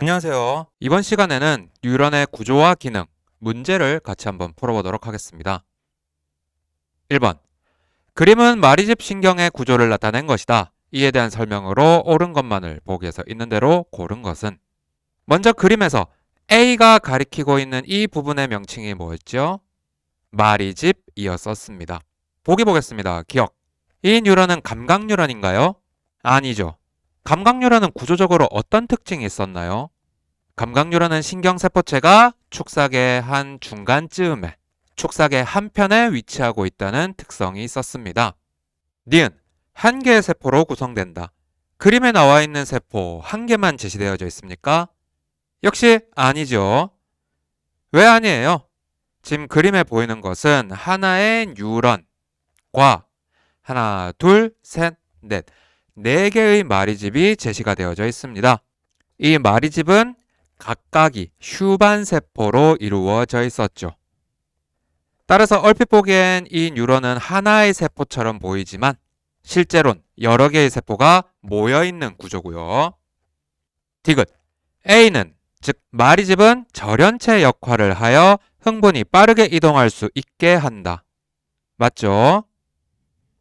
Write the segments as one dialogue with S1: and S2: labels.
S1: 안녕하세요. 이번 시간에는 뉴런의 구조와 기능, 문제를 같이 한번 풀어보도록 하겠습니다. 1번. 그림은 마리집 신경의 구조를 나타낸 것이다. 이에 대한 설명으로 옳은 것만을 보기에서 있는 대로 고른 것은? 먼저 그림에서 A가 가리키고 있는 이 부분의 명칭이 뭐였죠? 마리집이었었습니다. 보기 보겠습니다. 기억. 이 뉴런은 감각 뉴런인가요? 아니죠. 감각 뉴런은 구조적으로 어떤 특징이 있었나요? 감각 뉴런은 신경세포체가 축삭의 한 중간쯤에, 축삭의 한편에 위치하고 있다는 특성이 있었습니다. 니은, 한 개의 세포로 구성된다. 그림에 나와 있는 세포 한 개만 제시되어져 있습니까? 역시 아니죠. 왜 아니에요? 지금 그림에 보이는 것은 하나의 뉴런과 하나, 둘, 셋, 넷, 네 개의 마리집이 제시가 되어져 있습니다. 이 마리집은 각각이 휴반세포로 이루어져 있었죠. 따라서 얼핏 보기엔 이 뉴런은 하나의 세포처럼 보이지만 실제로는 여러 개의 세포가 모여있는 구조고요. 디귿. A는 즉 마리집은 절연체 역할을 하여 흥분이 빠르게 이동할 수 있게 한다. 맞죠?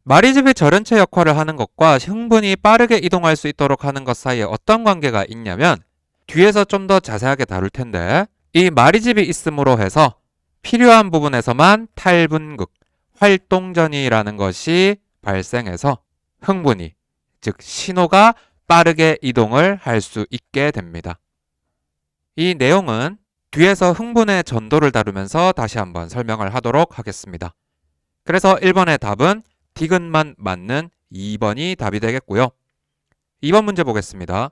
S1: 마리집이 절연체 역할을 하는 것과 흥분이 빠르게 이동할 수 있도록 하는 것 사이에 어떤 관계가 있냐면 뒤에서 좀 더 자세하게 다룰 텐데 이 마리집이 있음으로 해서 필요한 부분에서만 탈분극, 활동전이라는 것이 발생해서 흥분이, 즉 신호가 빠르게 이동을 할 수 있게 됩니다. 이 내용은 뒤에서 흥분의 전도를 다루면서 다시 한번 설명을 하도록 하겠습니다. 그래서 1번의 답은 디귿만 맞는 2번이 답이 되겠고요. 2번 문제 보겠습니다.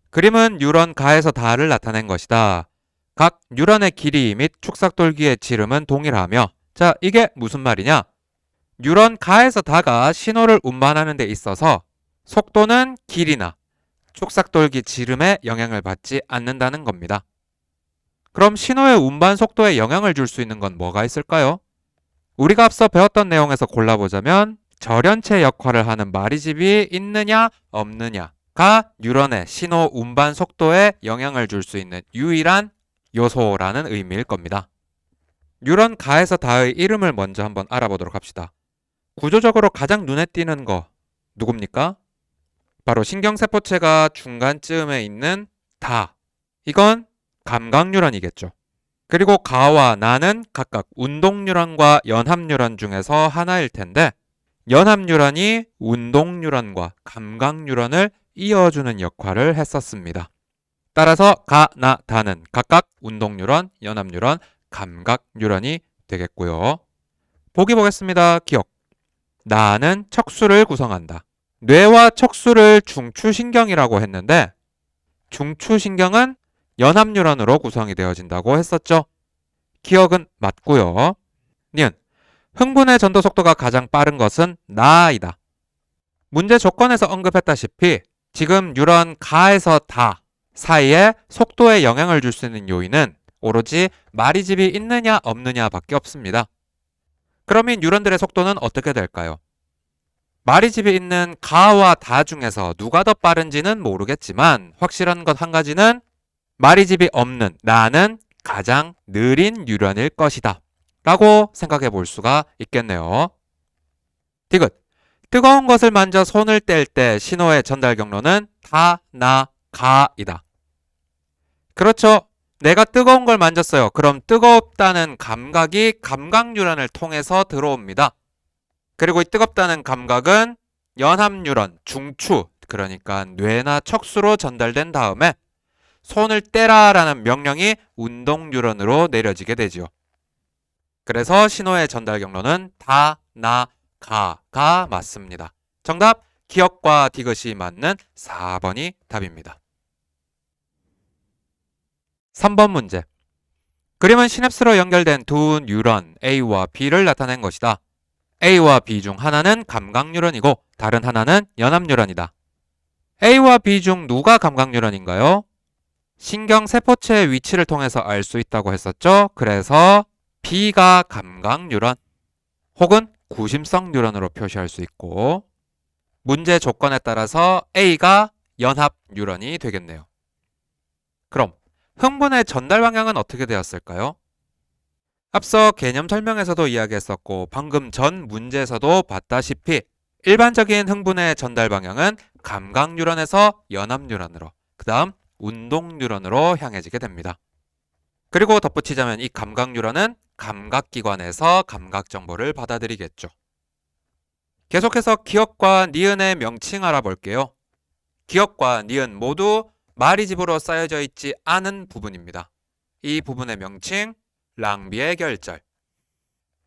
S1: 그림은 뉴런 가에서 다를 나타낸 것이다. 각 뉴런의 길이 및 축삭돌기의 지름은 동일하며, 자, 이게 무슨 말이냐? 뉴런 가에서 다가 신호를 운반하는 데 있어서 속도는 길이나 축삭돌기 지름에 영향을 받지 않는다는 겁니다. 그럼 신호의 운반 속도에 영향을 줄 수 있는 건 뭐가 있을까요? 우리가 앞서 배웠던 내용에서 골라보자면 절연체 역할을 하는 마리집이 있느냐 없느냐가 뉴런의 신호 운반 속도에 영향을 줄 수 있는 유일한 요소라는 의미일 겁니다. 뉴런 가에서 다의 이름을 먼저 한번 알아보도록 합시다. 구조적으로 가장 눈에 띄는 거 누굽니까? 바로 신경세포체가 중간쯤에 있는 다. 이건 감각뉴런이겠죠. 그리고 가와 나는 각각 운동뉴런과 연합뉴런 중에서 하나일 텐데 연합뉴런이 운동뉴런과 감각뉴런을 이어주는 역할을 했었습니다. 따라서 가, 나, 다는 각각 운동뉴런, 연합뉴런, 감각뉴런이 되겠고요. 보기 보겠습니다. 기억. 나는 척수를 구성한다. 뇌와 척수를 중추신경이라고 했는데 중추신경은 연합뉴런으로 구성이 되어진다고 했었죠. 기억은 맞고요. 니은. 흥분의 전도 속도가 가장 빠른 것은 나이다. 문제 조건에서 언급했다시피 지금 뉴런 가에서 다 사이에 속도에 영향을 줄 수 있는 요인은 오로지 마리집이 있느냐 없느냐 밖에 없습니다. 그럼 이 뉴런들의 속도는 어떻게 될까요? 마리집이 있는 가와 다 중에서 누가 더 빠른지는 모르겠지만 확실한 것 한 가지는 마리집이 없는 나는 가장 느린 뉴런일 것이다 라고 생각해 볼 수가 있겠네요. 디귿. 뜨거운 것을 만져 손을 뗄 때 신호의 전달 경로는 다, 나, 가이다. 그렇죠. 내가 뜨거운 걸 만졌어요. 그럼 뜨겁다는 감각이 감각 뉴런을 통해서 들어옵니다. 그리고 이 뜨겁다는 감각은 연합 뉴런, 중추, 그러니까 뇌나 척수로 전달된 다음에 손을 떼라 라는 명령이 운동 뉴런으로 내려지게 되죠. 그래서 신호의 전달 경로는 다, 나, 가가 맞습니다. 정답, 기억과 디귿이 맞는 4번이 답입니다. 3번 문제. 그림은 시냅스로 연결된 두 뉴런 A와 B를 나타낸 것이다. A와 B 중 하나는 감각 뉴런이고 다른 하나는 연합 뉴런이다. A와 B 중 누가 감각 뉴런인가요? 신경세포체의 위치를 통해서 알 수 있다고 했었죠. 그래서 B가 감각 뉴런 혹은 구심성 뉴런으로 표시할 수 있고 문제 조건에 따라서 A가 연합 뉴런이 되겠네요. 그럼 흥분의 전달 방향은 어떻게 되었을까요? 앞서 개념 설명에서도 이야기했었고 방금 전 문제에서도 봤다시피 일반적인 흥분의 전달 방향은 감각 뉴런에서 연합 뉴런으로, 그 다음 운동 뉴런으로 향해지게 됩니다. 그리고 덧붙이자면 이 감각 뉴런은 감각기관에서 감각 정보를 받아들이겠죠. 계속해서 기억과 니은의 명칭 알아볼게요. 기억과 니은 모두 마리집으로 쌓여져 있지 않은 부분입니다. 이 부분의 명칭, 랑비의 결절.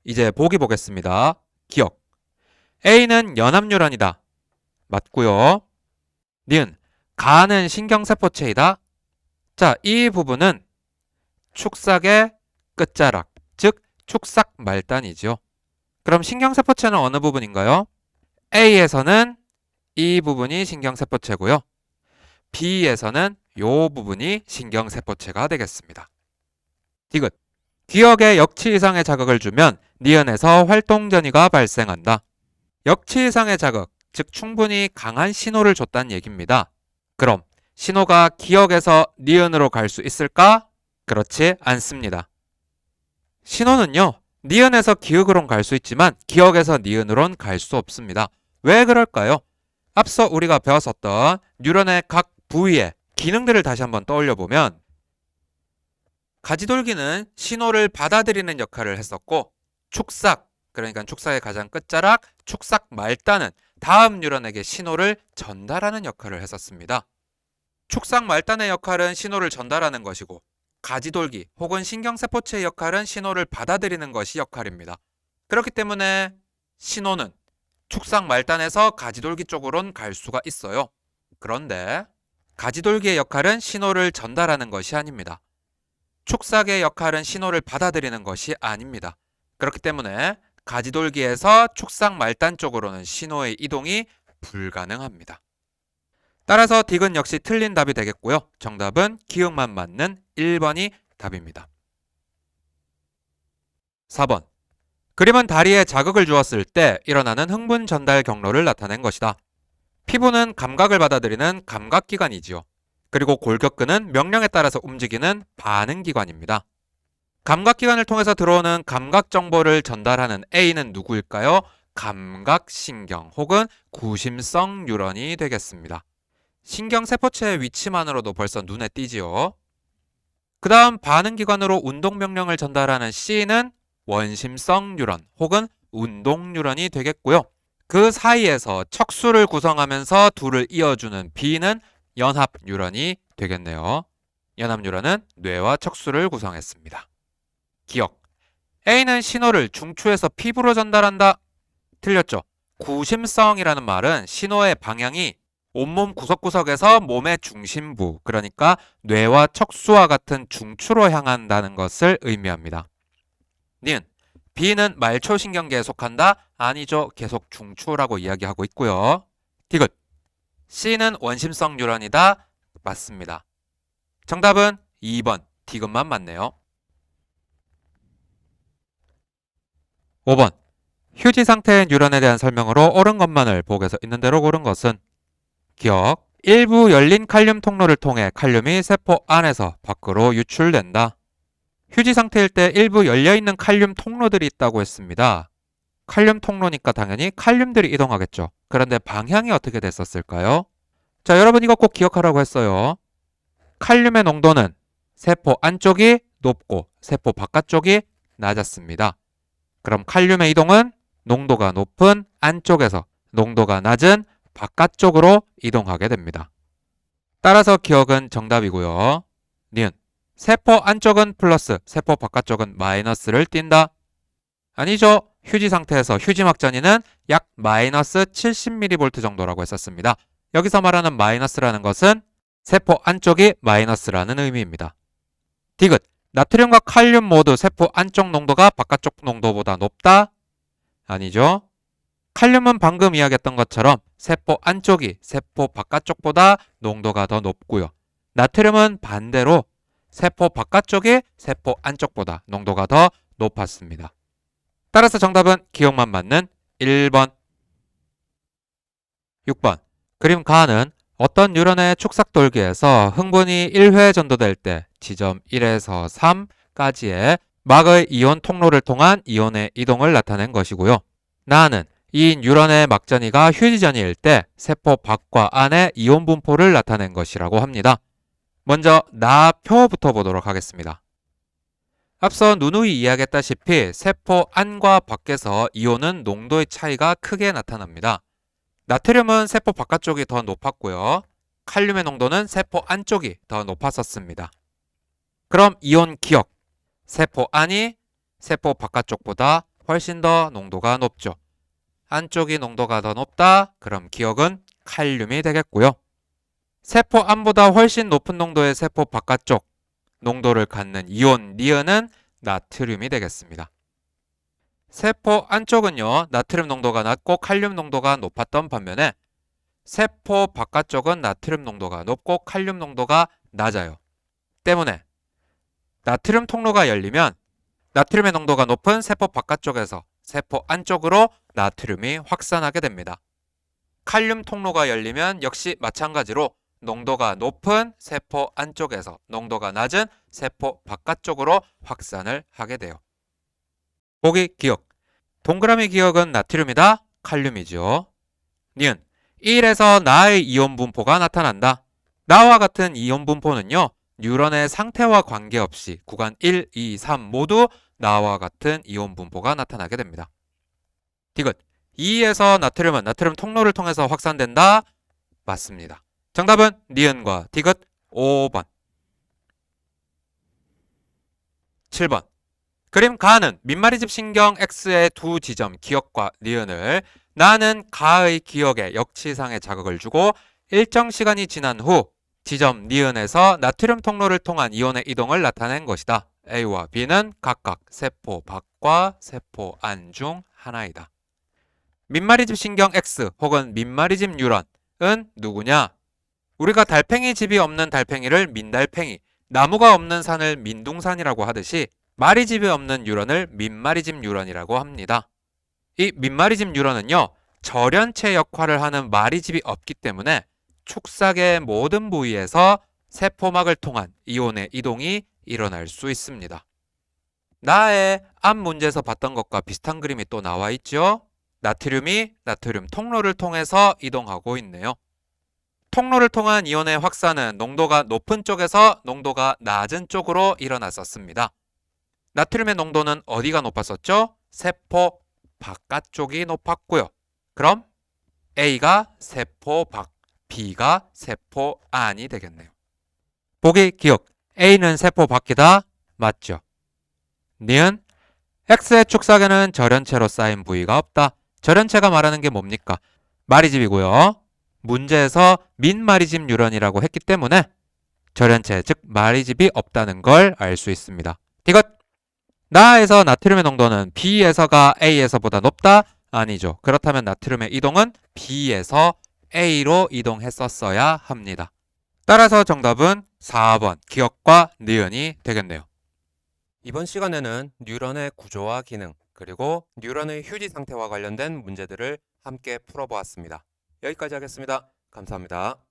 S1: 이제 보기 보겠습니다. 기억. A는 연합 뉴런이다. 맞고요. 니은, 가는 신경세포체이다. 자, 이 부분은 축삭의 끝자락, 즉 축삭 말단이죠. 그럼 신경세포체는 어느 부분인가요? A에서는 이 부분이 신경세포체고요. B에서는 이 부분이 신경세포체가 되겠습니다. 디귿. 기억에 역치 이상의 자극을 주면 니은에서 활동전이가 발생한다. 역치 이상의 자극, 즉 충분히 강한 신호를 줬다는 얘기입니다. 그럼 신호가 기억에서 니은으로 갈 수 있을까? 그렇지 않습니다. 신호는요, 니은에서 기억으론 갈 수 있지만 기억에서 니은으론 갈 수 없습니다. 왜 그럴까요? 앞서 우리가 배웠었던 뉴런의 각 부위의 기능들을 다시 한번 떠올려 보면 가지돌기는 신호를 받아들이는 역할을 했었고 축삭, 그러니까 축삭의 가장 끝자락, 축삭 말단은 다음 뉴런에게 신호를 전달하는 역할을 했었습니다. 축삭 말단의 역할은 신호를 전달하는 것이고 가지돌기 혹은 신경세포체의 역할은 신호를 받아들이는 것이 역할입니다. 그렇기 때문에 신호는 축삭 말단에서 가지돌기 쪽으론 갈 수가 있어요. 그런데 가지돌기의 역할은 신호를 전달하는 것이 아닙니다. 축삭의 역할은 신호를 받아들이는 것이 아닙니다. 그렇기 때문에 가지돌기에서 축삭 말단 쪽으로는 신호의 이동이 불가능합니다. 따라서 디귿 역시 틀린 답이 되겠고요. 정답은 기억만 맞는 1번이 답입니다. 4번. 그림은 다리에 자극을 주었을 때 일어나는 흥분 전달 경로를 나타낸 것이다. 피부는 감각을 받아들이는 감각기관이지요. 그리고 골격근은 명령에 따라서 움직이는 반응기관입니다. 감각기관을 통해서 들어오는 감각 정보를 전달하는 A는 누구일까요? 감각신경 혹은 구심성 뉴런이 되겠습니다. 신경세포체의 위치만으로도 벌써 눈에 띄지요. 그 다음 반응기관으로 운동명령을 전달하는 C는 원심성 뉴런 혹은 운동 뉴런이 되겠고요. 그 사이에서 척수를 구성하면서 둘을 이어주는 B는 연합 뉴런이 되겠네요. 연합 뉴런은 뇌와 척수를 구성했습니다. 기억. A는 신호를 중추에서 피부로 전달한다. 틀렸죠? 구심성이라는 말은 신호의 방향이 온몸 구석구석에서 몸의 중심부, 그러니까 뇌와 척수와 같은 중추로 향한다는 것을 의미합니다. 니은. B는 말초신경계에 속한다? 아니죠. 계속 중추라고 이야기하고 있고요. 디귿. C는 원심성 뉴런이다? 맞습니다. 정답은 2번 디귿만 맞네요. 5번. 휴지 상태의 뉴런에 대한 설명으로 옳은 것만을 보고서 있는 대로 고른 것은 기억. 일부 열린 칼륨 통로를 통해 칼륨이 세포 안에서 밖으로 유출된다. 휴지 상태일 때 일부 열려있는 칼륨 통로들이 있다고 했습니다. 칼륨 통로니까 당연히 칼륨들이 이동하겠죠. 그런데 방향이 어떻게 됐었을까요? 자, 여러분 이거 꼭 기억하라고 했어요. 칼륨의 농도는 세포 안쪽이 높고 세포 바깥쪽이 낮았습니다. 그럼 칼륨의 이동은 농도가 높은 안쪽에서 농도가 낮은 바깥쪽으로 이동하게 됩니다. 따라서 기억은 정답이고요. 니은. 세포 안쪽은 플러스, 세포 바깥쪽은 마이너스를 띈다. 아니죠. 휴지 상태에서 휴지 막전이는 약 마이너스 70mV 정도라고 했었습니다. 여기서 말하는 마이너스라는 것은 세포 안쪽이 마이너스라는 의미입니다. 디귿. 나트륨과 칼륨 모두 세포 안쪽 농도가 바깥쪽 농도보다 높다? 아니죠. 칼륨은 방금 이야기했던 것처럼 세포 안쪽이 세포 바깥쪽보다 농도가 더 높고요. 나트륨은 반대로 세포 바깥쪽이 세포 안쪽보다 농도가 더 높았습니다. 따라서 정답은 기억만 맞는 1번. 6번. 그림 가는 어떤 뉴런의 축삭 돌기에서 흥분이 1회 전도될 때 지점 1에서 3까지의 막의 이온 통로를 통한 이온의 이동을 나타낸 것이고요. 나는 이 뉴런의 막전이가 휴지전이일 때 세포 밖과 안의 이온 분포를 나타낸 것이라고 합니다. 먼저 나표부터 보도록 하겠습니다. 앞서 누누이 이야기했다시피 세포 안과 밖에서 이온은 농도의 차이가 크게 나타납니다. 나트륨은 세포 바깥쪽이 더 높았고요. 칼륨의 농도는 세포 안쪽이 더 높았었습니다. 그럼 이온 기억, 세포 안이 세포 바깥쪽보다 훨씬 더 농도가 높죠. 안쪽이 농도가 더 높다, 그럼 기억은 칼륨이 되겠고요. 세포 안보다 훨씬 높은 농도의 세포 바깥쪽 농도를 갖는 이온 니은은 나트륨이 되겠습니다. 세포 안쪽은요, 나트륨 농도가 낮고 칼륨 농도가 높았던 반면에 세포 바깥쪽은 나트륨 농도가 높고 칼륨 농도가 낮아요. 때문에 나트륨 통로가 열리면 나트륨의 농도가 높은 세포 바깥쪽에서 세포 안쪽으로 나트륨이 확산하게 됩니다. 칼륨 통로가 열리면 역시 마찬가지로 농도가 높은 세포 안쪽에서 농도가 낮은 세포 바깥쪽으로 확산을 하게 돼요. 보기 기억. 동그라미 기억은 나트륨이다, 칼륨이죠. 니은 1에서 나의 이온 분포가 나타난다. 나와 같은 이온 분포는요, 뉴런의 상태와 관계없이 구간 1, 2, 3 모두 나와 같은 이온 분포가 나타나게 됩니다. 디귿 2에서 나트륨은 나트륨 통로를 통해서 확산된다. 맞습니다. 정답은 니은과 디귿 5번. 7번. 그림 가는 민마리집 신경 X의 두 지점 기억과 니은을 나는 가의 기억에 역치상의 자극을 주고 일정 시간이 지난 후 지점 니은에서 나트륨 통로를 통한 이온의 이동을 나타낸 것이다. A와 B는 각각 세포 밖과 세포 안 중 하나이다. 민마리집 신경 X 혹은 민마리집 뉴런은 누구냐? 우리가 달팽이 집이 없는 달팽이를 민달팽이, 나무가 없는 산을 민둥산이라고 하듯이 마리집이 없는 뉴런을 민마리집 뉴런이라고 합니다. 이 민마리집 뉴런은요, 절연체 역할을 하는 마리집이 없기 때문에 축삭의 모든 부위에서 세포막을 통한 이온의 이동이 일어날 수 있습니다. 나의 앞 문제에서 봤던 것과 비슷한 그림이 또 나와 있죠. 나트륨이 나트륨 통로를 통해서 이동하고 있네요. 통로를 통한 이온의 확산은 농도가 높은 쪽에서 농도가 낮은 쪽으로 일어났었습니다. 나트륨의 농도는 어디가 높았었죠? 세포 바깥쪽이 높았고요. 그럼 A가 세포 밖, B가 세포 안이 되겠네요. 보기 기억. A는 세포 밖이다. 맞죠? 니은 X의 축삭에는 절연체로 쌓인 부위가 없다. 절연체가 말하는 게 뭡니까? 마리집이고요. 문제에서 민마리집 뉴런이라고 했기 때문에 절연체, 즉 마리집이 없다는 걸 알 수 있습니다. 디귿 나에서 나트륨의 농도는 B에서가 A에서보다 높다? 아니죠. 그렇다면 나트륨의 이동은 B에서 A로 이동했었어야 합니다. 따라서 정답은 4번 기억과 니은이 되겠네요. 이번 시간에는 뉴런의 구조와 기능, 그리고 뉴런의 휴지 상태와 관련된 문제들을 함께 풀어보았습니다. 여기까지 하겠습니다. 감사합니다.